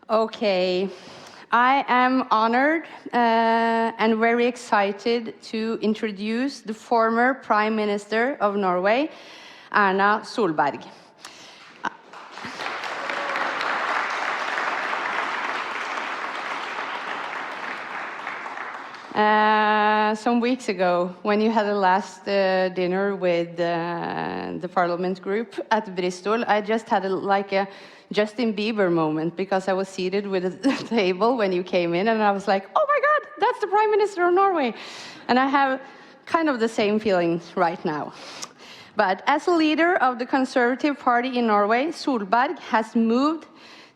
Okay, I am honored and very excited to introduce the former Prime Minister of Norway, Erna Solberg. Some weeks ago, when you had the last dinner with the Parliament group at Bristol, I just had a Justin Bieber moment, because I was seated with at the table when you came in, and I was like, oh my God, that's the Prime Minister of Norway. And I have kind of the same feeling right now. But as a leader of the Conservative Party in Norway, Solberg has moved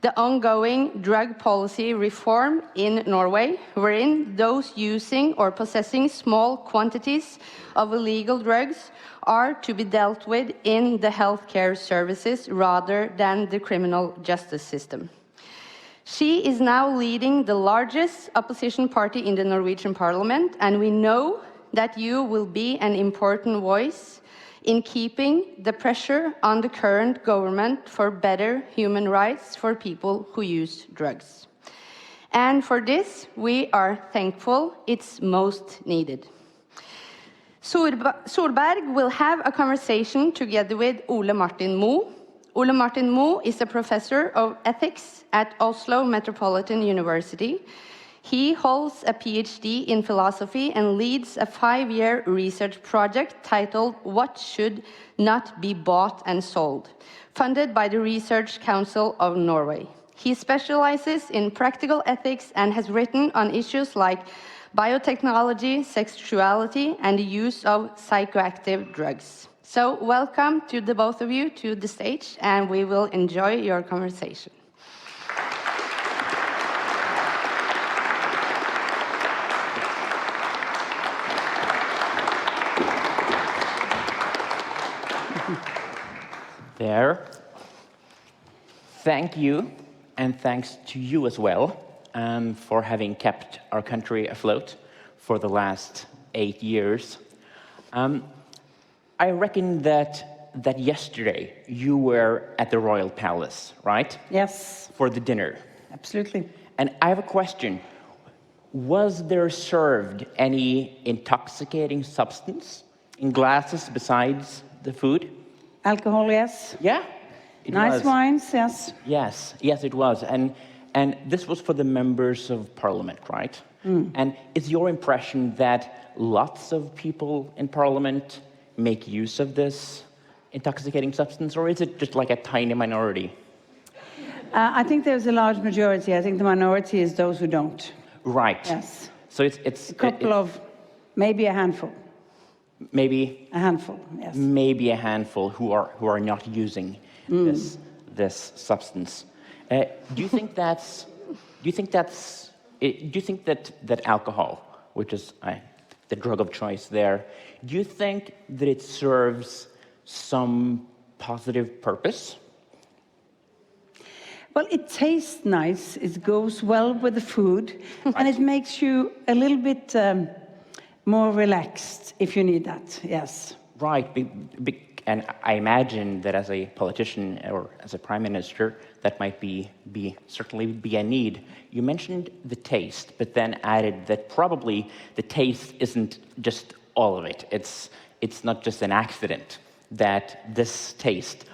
the ongoing drug policy reform in Norway, wherein those using or possessing small quantities of illegal drugs are to be dealt with in the healthcare services rather than the criminal justice system. She is now leading the largest opposition party in the Norwegian parliament, and we know that you will be an important voice in keeping the pressure on the current government for better human rights for people who use drugs. And for this, we are thankful. It's most needed. Solberg will have a conversation together with Ole Martin Moen. Ole Martin Moen is a professor of ethics at Oslo Metropolitan University. He holds a PhD in philosophy and leads a 5-year research project titled What Should Not Be Bought and Sold, funded by the Research Council of Norway. He specializes in practical ethics and has written on issues like biotechnology, sexuality, and the use of psychoactive drugs. So welcome to the both of you to the stage, and we will enjoy your conversation. There. Thank you, and thanks to you as well for having kept our country afloat for the last 8 years. I reckon that yesterday you were at the Royal Palace, right? Yes. For the dinner. Absolutely. And I have a question. Was there served any intoxicating substance in glasses besides the food? Alcohol, yes. Yeah, it nice was. Wines, yes. Yes, it was. And this was for the members of parliament, right? And is your impression that lots of people in parliament make use of this intoxicating substance, or is it just like a tiny minority? I think there's a large majority. I think the minority is those who don't. Right. Yes. So it's a couple of, maybe a handful. Maybe a handful, yes. Maybe a handful who are not using this substance. Do you think that alcohol, which is the drug of choice there, do you think that it serves some positive purpose? Well, it tastes nice. It goes well with the food, right. And it makes you a little bit more relaxed if you need that, yes. Right, and I imagine that as a politician or as a prime minister, that might certainly be a need. You mentioned the taste, but then added that probably the taste isn't just all of it. It's not just an accident that this taste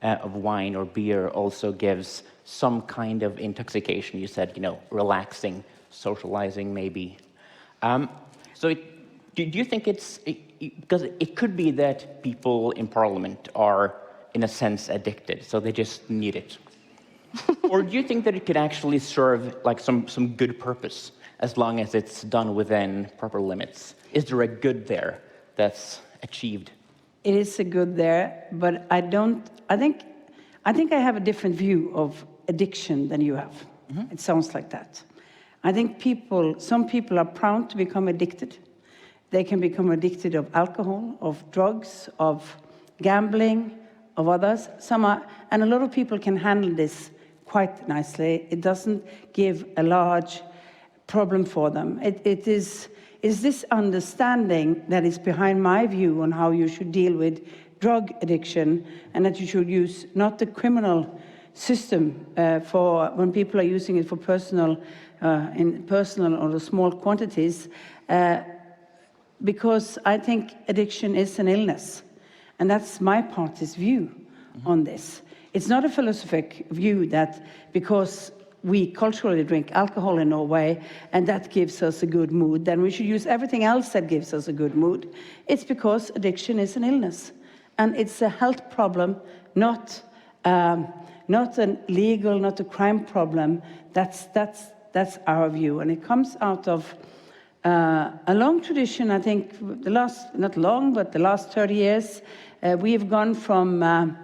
of wine or beer also gives some kind of intoxication. You said, relaxing, socializing, maybe. Do you think because it could be that people in parliament are, in a sense, addicted, so they just need it? Or do you think that it could actually serve like some good purpose, as long as it's done within proper limits? Is there a good there that's achieved? It is a good there, but I think I have a different view of addiction than you have. Mm-hmm. It sounds like that. I think some people are prone to become addicted. They can become addicted of alcohol, of drugs, of gambling, of others. And a lot of people can handle this quite nicely. It doesn't give a large problem for them. It is this understanding that is behind my view on how you should deal with drug addiction, and that you should use not the criminal system for when people are using it for personal, in personal or small quantities, because I think addiction is an illness. And that's my party's view on this. It's not a philosophic view that because we culturally drink alcohol in Norway and that gives us a good mood, then we should use everything else that gives us a good mood. It's because addiction is an illness. And it's a health problem, not a legal, not a crime problem. That's our view. And it comes out of a long tradition, I think, not long, but the last 30 years, we have gone from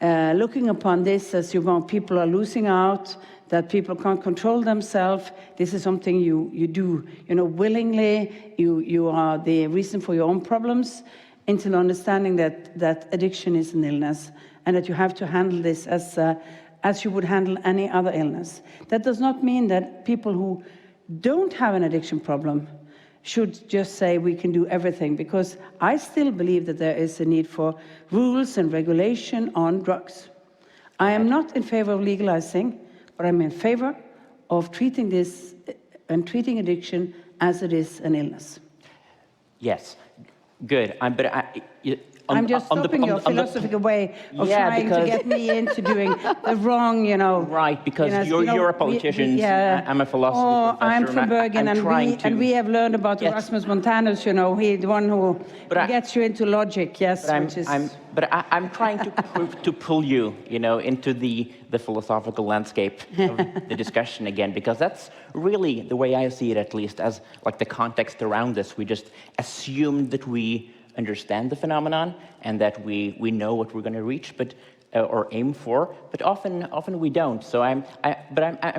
looking upon this as people are losing out, that people can't control themselves. This is something you do, willingly. You are the reason for your own problems, into understanding that addiction is an illness and that you have to handle this as you would handle any other illness. That does not mean that people who don't have an addiction problem should just say we can do everything, because I still believe that there is a need for rules and regulation on drugs. I am not in favor of legalizing, but I'm in favor of treating this and treating addiction as it is an illness. Yes, good. I'm just stopping your philosophical way of trying to get me into doing the wrong, Right, because you're a politician, I'm a philosophy professor. I'm from Bergen, and we have learned about Erasmus Montanus, he's the one who gets you into logic, yes. I'm trying to pull you, into the philosophical landscape of the discussion again, because that's really the way I see it, at least, as like the context around this. We just assume that we understand the phenomenon and that we know what we're going to reach, or aim for, but often we don't. So I'm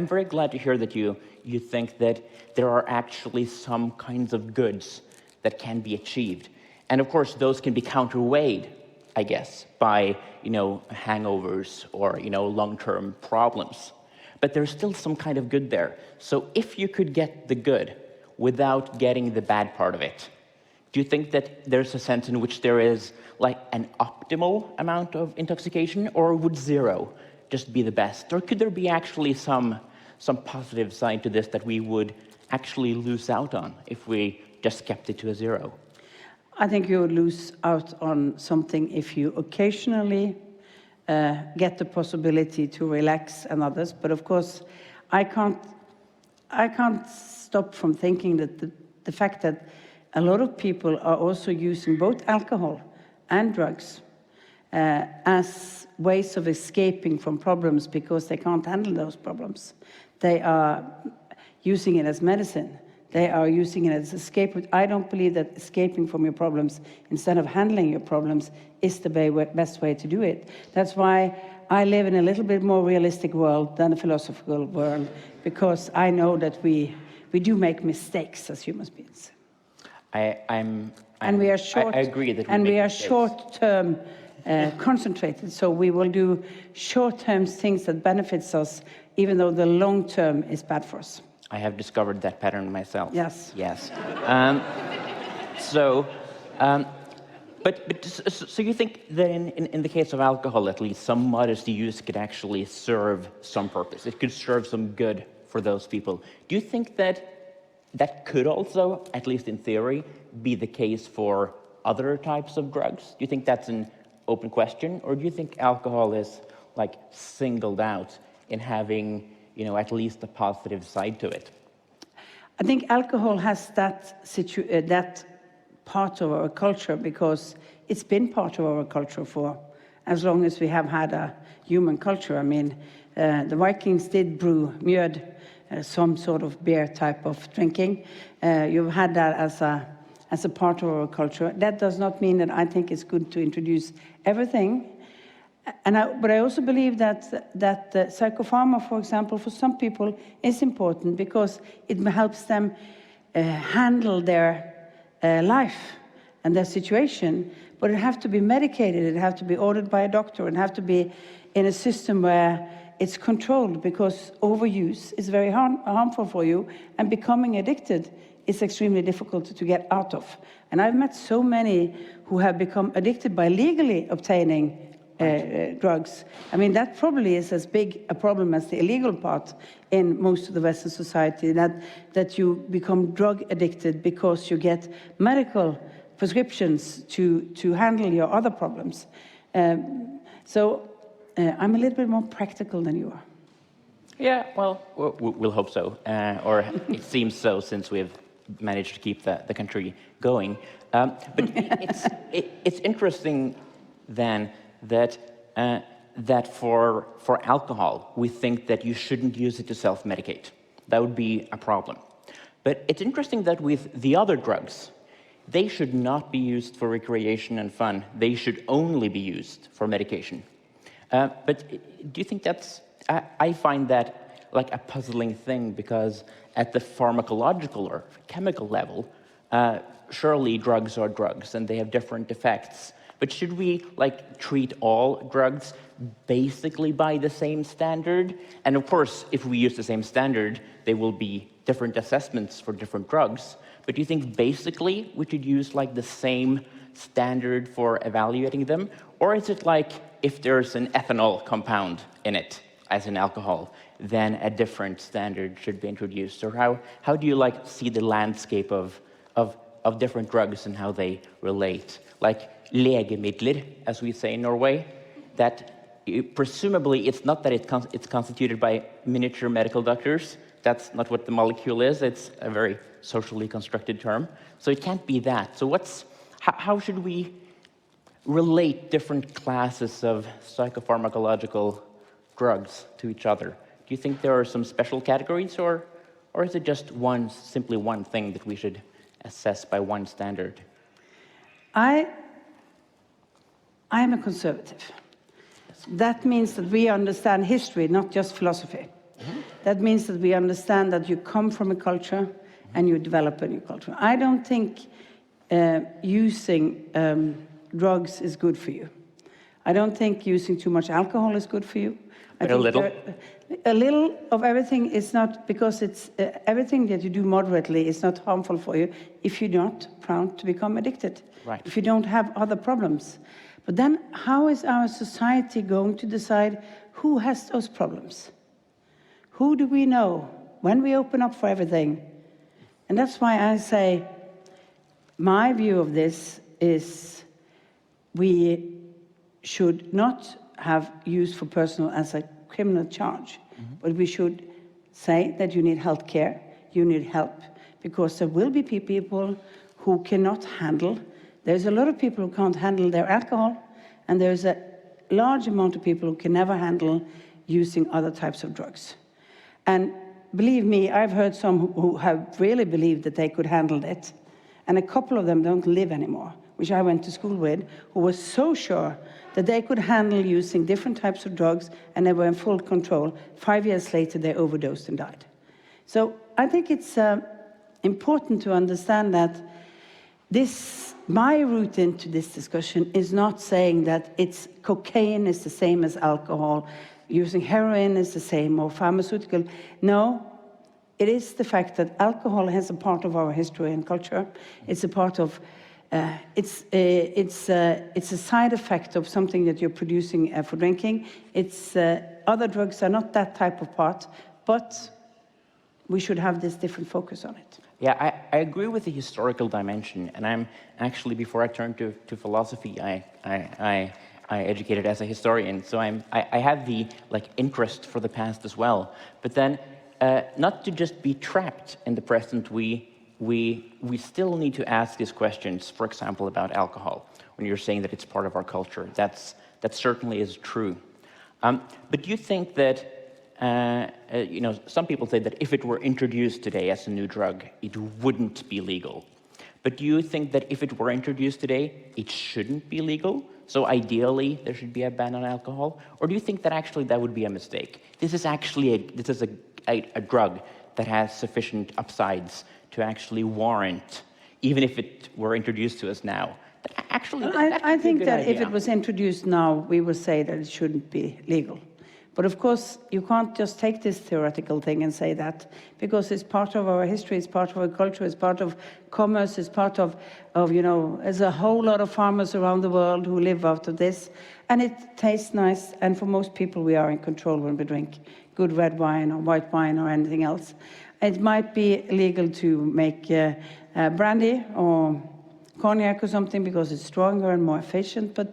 very glad to hear that you think that there are actually some kinds of goods that can be achieved, and of course those can be counterweighed, I guess, by hangovers or long-term problems. But there's still some kind of good there. So if you could get the good without getting the bad part of it, do you think that there's a sense in which there is like an optimal amount of intoxication, or would zero just be the best? Or could there be actually some positive side to this that we would actually lose out on if we just kept it to a zero? I think you would lose out on something if you occasionally get the possibility to relax and others. But of course, I can't stop from thinking that the fact that a lot of people are also using both alcohol and drugs as ways of escaping from problems because they can't handle those problems. They are using it as medicine. They are using it as escape. I don't believe that escaping from your problems instead of handling your problems is the best way to do it. That's why I live in a little bit more realistic world than a philosophical world, because I know that we do make mistakes as human beings. I agree that we are short-term concentrated, so we will do short-term things that benefits us, even though the long-term is bad for us. I have discovered that pattern myself. Yes. Yes. So you think that in the case of alcohol, at least, some modest use could actually serve some purpose? It could serve some good for those people. Do you think that could also, at least in theory, be the case for other types of drugs? Do you think that's an open question, or do you think alcohol is like singled out in having, at least a positive side to it? I think alcohol has that part of our culture because it's been part of our culture for as long as we have had a human culture. I mean, the Vikings did brew mjöd, some sort of beer type of drinking. You've had that as a part of our culture. That does not mean that I think it's good to introduce everything. But I also believe that psychopharma, for example, for some people is important because it helps them handle their life and their situation. But it has to be medicated, it has to be ordered by a doctor, it has to be in a system where it's controlled, because overuse is very harmful for you, and becoming addicted is extremely difficult to get out of. And I've met so many who have become addicted by legally obtaining drugs. I mean, that probably is as big a problem as the illegal part in most of the Western society, that you become drug addicted because you get medical prescriptions to handle your other problems. So I'm a little bit more practical than you are. Yeah, well, we'll hope so, or it seems so since we've managed to keep the country going. But it's interesting then that for alcohol, we think that you shouldn't use it to self-medicate. That would be a problem. But it's interesting that with the other drugs, they should not be used for recreation and fun. They should only be used for medication. But do you think that's... I find that like a puzzling thing, because at the pharmacological or chemical level, surely drugs are drugs and they have different effects. But should we like treat all drugs basically by the same standard? And of course, if we use the same standard, there will be different assessments for different drugs. But do you think basically we should use like the same standard for evaluating them? Or is it like if there's an ethanol compound in it, as in alcohol, then a different standard should be introduced? Or how do you like see the landscape of different drugs and how they relate? Like legemidler, as we say in Norway, that presumably it's not that it's constituted by miniature medical doctors. That's not what the molecule is. It's a very socially constructed term. So it can't be that. So how should we relate different classes of psychopharmacological drugs to each other? Do you think there are some special categories, or is it just simply one thing that we should assess by one standard? I'm a conservative. That means that we understand history, not just philosophy. Mm-hmm. That means that we understand that you come from a culture and you develop a new culture. I don't think using drugs is good for you. I don't think using too much alcohol is good for you. But a little? A little of everything is not, because it's everything that you do moderately is not harmful for you if you're not prone to become addicted. Right. If you don't have other problems. But then how is our society going to decide who has those problems? Who do we know when we open up for everything? And that's why I say my view of this is we should not have use for personal as a criminal charge, but we should say that you need health care, you need help, because there will be people who cannot handle. There's a lot of people who can't handle their alcohol, and there's a large amount of people who can never handle using other types of drugs. And believe me, I've heard some who have really believed that they could handle it, and a couple of them don't live anymore, which I went to school with, who was so sure that they could handle using different types of drugs, and they were in full control. 5 years later, they overdosed and died. So I think it's important to understand that my route into this discussion is not saying that cocaine is the same as alcohol, using heroin is the same, or pharmaceutical. No, it is the fact that alcohol has a part of our history and culture. It's a part of it's a side effect of something that you're producing for drinking. Other drugs are not that type of part, but we should have this different focus on it. Yeah, I agree with the historical dimension, and I'm actually, before I turned to philosophy, I educated as a historian, so I have the interest for the past as well. But then, not to just be trapped in the present, we still need to ask these questions, for example, about alcohol, when you're saying that it's part of our culture. That certainly is true. But do you think that, some people say that if it were introduced today as a new drug, it wouldn't be legal. But do you think that if it were introduced today, it shouldn't be legal? So ideally, there should be a ban on alcohol? Or do you think that actually that would be a mistake? This is actually a drug that has sufficient upsides to actually warrant, even if it were introduced to us now. I think that if it was introduced now, we would say that it shouldn't be legal. But of course, you can't just take this theoretical thing and say that, because it's part of our history, it's part of our culture, it's part of commerce, it's part of there's a whole lot of farmers around the world who live out of this. And it tastes nice, and for most people, we are in control when we drink good red wine or white wine or anything else. It might be legal to make brandy or cognac or something because it's stronger and more efficient, but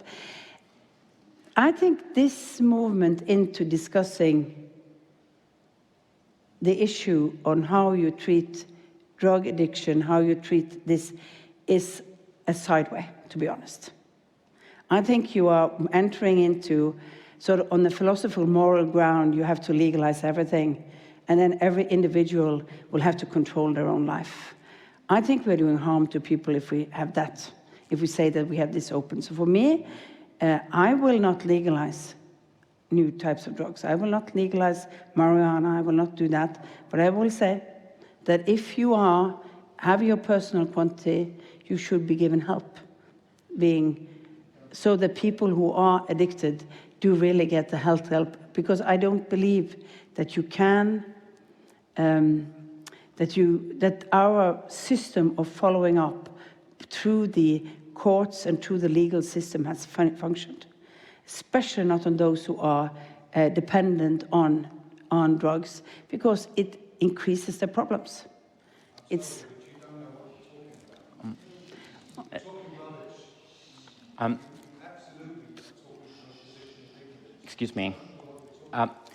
I think this movement into discussing the issue on how you treat drug addiction, how you treat this, is a sideway, to be honest. I think you are entering into, sort of on the philosophical moral ground, you have to legalize everything, and then every individual will have to control their own life. I think we're doing harm to people if we have that, if we say that we have this open. So for me, I will not legalize new types of drugs. I will not legalize marijuana. I will not do that. But I will say that if you have your personal quantity, you should be given help, so that people who are addicted do really get the health help. Because I don't believe that you can, that our system of following up through the courts and through the legal system has functioned, especially not on those who are dependent on drugs, because it increases their problems. It's excuse me. It's not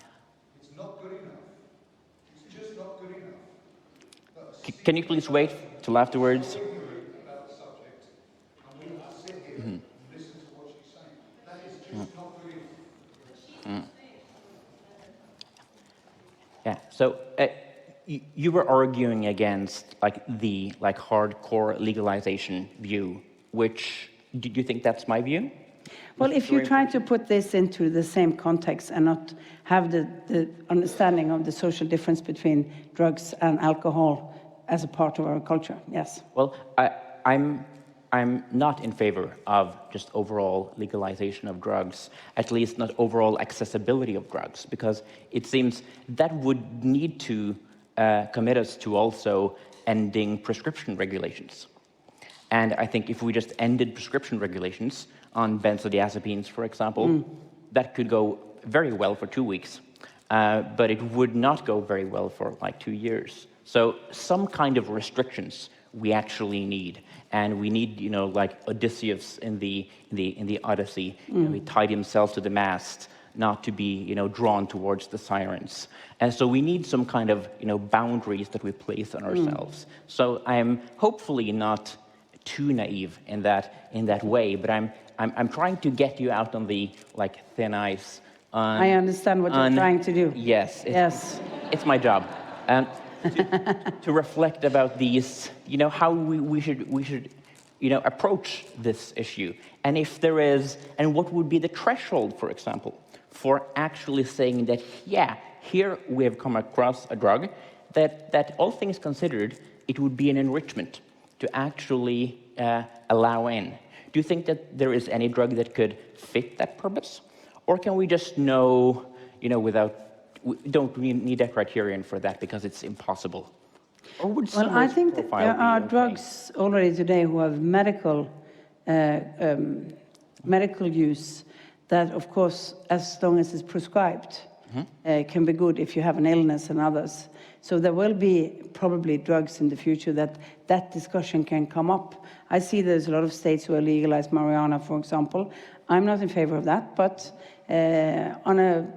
good enough. It's just not good enough. Can you please wait till afterwards? About the subject, and we will sit here and listen to what she's saying. That is just not good enough. Yeah. So you were arguing against the hardcore legalization view, which do you think that's my view? well, if you try to put this into the same context and not have the understanding of the social difference between drugs and alcohol as a part of our culture, yes. Well, I'm not in favor of just overall legalization of drugs, at least not overall accessibility of drugs, because it seems that would need to commit us to also ending prescription regulations. And I think if we just ended prescription regulations on benzodiazepines, for example, that could go very well for 2 weeks, but it would not go very well for 2 years. So some kind of restrictions we actually need, and we need, like Odysseus in the Odyssey, he tied himself to the mast not to be, drawn towards the sirens. And so we need some kind of, boundaries that we place on ourselves. So I'm hopefully not too naive in that way, but I'm trying to get you out on the thin ice. I understand what you're trying to do. Yes. It's my job. To reflect about these, how we should, approach this issue, and if there is, and what would be the threshold, for example, for actually saying that, yeah, here we have come across a drug that all things considered, it would be an enrichment to actually allow in. Do you think that there is any drug that could fit that purpose? Or can we just know, don't we need a criterion for that because it's impossible? Or would well, I think that there are drugs already today who have medical use that, of course, as long as it's prescribed, can be good if you have an illness and others. So there will be probably drugs in the future that discussion can come up. I see there's a lot of states who have legalized marijuana, for example. I'm not in favor of that, but on a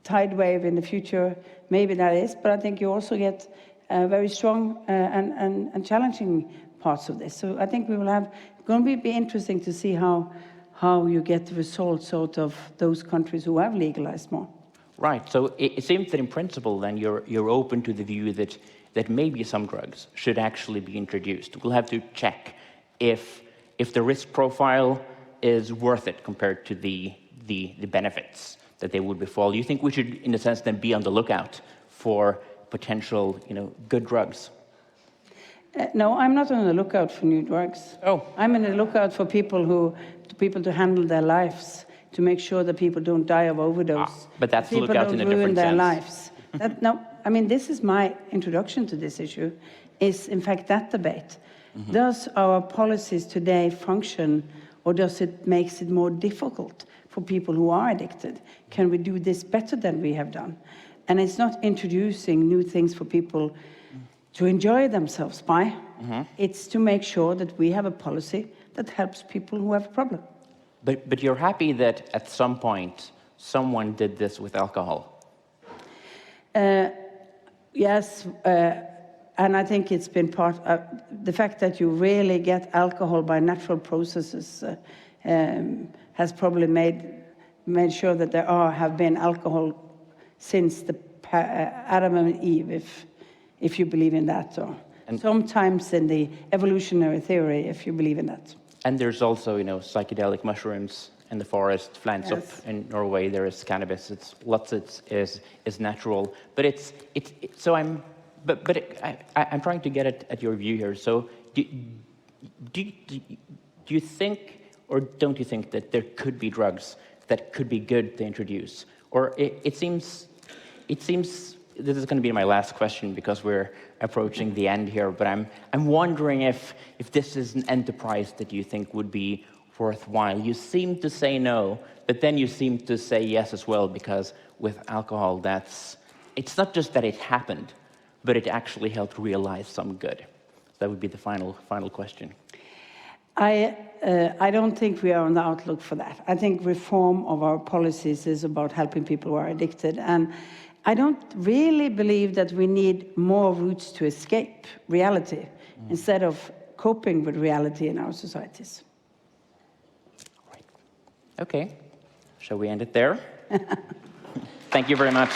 tide wave in the future, maybe that is. But I think you also get very strong and challenging parts of this. So I think we will have, going to be interesting to see how you get the results out of those countries who have legalized more. Right. So it seems that in principle, then you're open to the view that maybe some drugs should actually be introduced. We'll have to check if the risk profile is worth it compared to the benefits that they would befall. You think we should, in a sense, then be on the lookout for potential, good drugs? No, I'm not on the lookout for new drugs. Oh. I'm on the lookout for people to handle their lives, to make sure that people don't die of overdose. But that's to people look out don't in a ruin different their sense. lives. No, I mean, this is my introduction to this issue, is in fact that debate. Does our policies today function, or does it makes it more difficult for people who are addicted? Can we do this better than we have done? And it's not introducing new things for people to enjoy themselves by. It's to make sure that we have a policy that helps people who have a problem. But you're happy that at some point someone did this with alcohol? Yes, and I think it's been part of the fact that you really get alcohol by natural processes has probably made sure that there have been alcohol since the Adam and Eve, if you believe in that, or sometimes in the evolutionary theory, if you believe in that. And there's also, psychedelic mushrooms in the forest, Flansop in Norway. There is cannabis. It's lots. Is natural, but I'm trying to get at your view here. So, do you think, or don't you think that there could be drugs that could be good to introduce? Or it seems this is going to be my last question because we're approaching the end here. But I'm wondering if this is an enterprise that you think would be worthwhile. You seem to say no, but then you seem to say yes as well, because with alcohol, it's not just that it happened, but it actually helped realize some good. That would be the final question. I don't think we are on the outlook for that. I think reform of our policies is about helping people who are addicted. And I don't really believe that we need more routes to escape reality instead of coping with reality in our societies. Right. Okay. Shall we end it there? Thank you very much.